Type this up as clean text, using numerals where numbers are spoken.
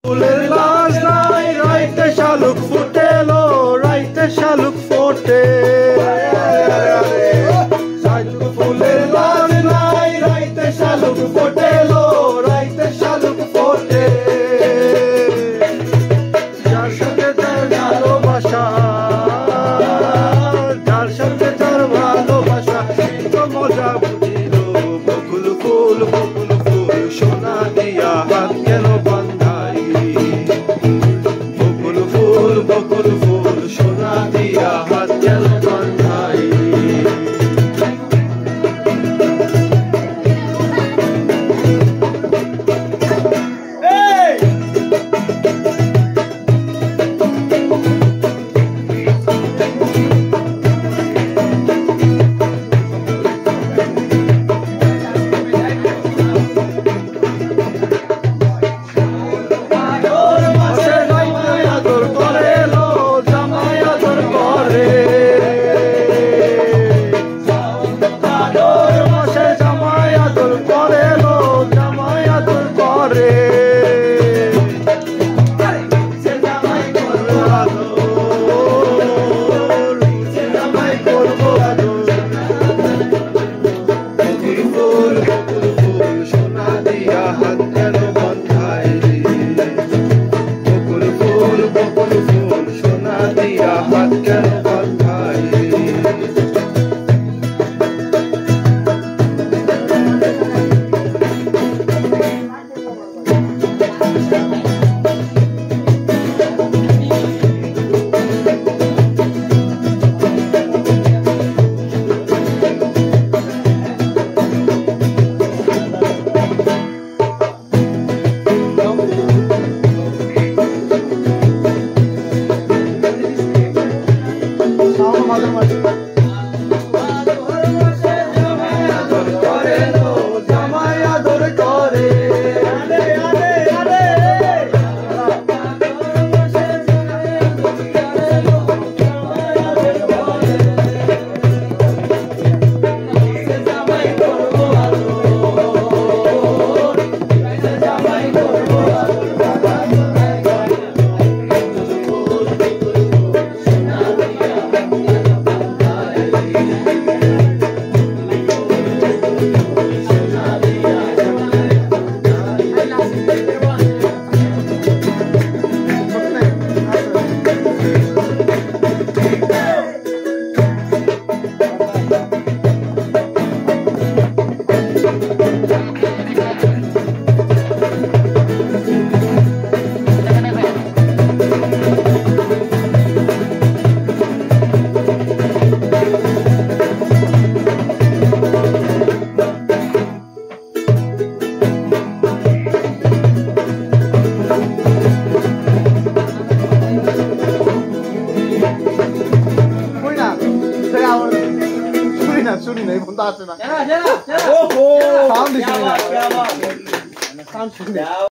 ফুলের লাজ নাই রাইতে শালুক ফুটেলো রাইতে শালুক ফোটে ফুলের লাজ নাই রাইতে শালুক ফোটেলো রাইতে শালুক ফোটে যার সাথে তার ভালোবাসা যার সাথে তার ভালোবাসা তো মজা বুঝিল বকুল ফুল সোনা দিয়া হাত কেন বকুল ফুল সোনা দিয়া হাত কেন বন্ধাই处理哪一盆大事呢？哦吼，3兄弟。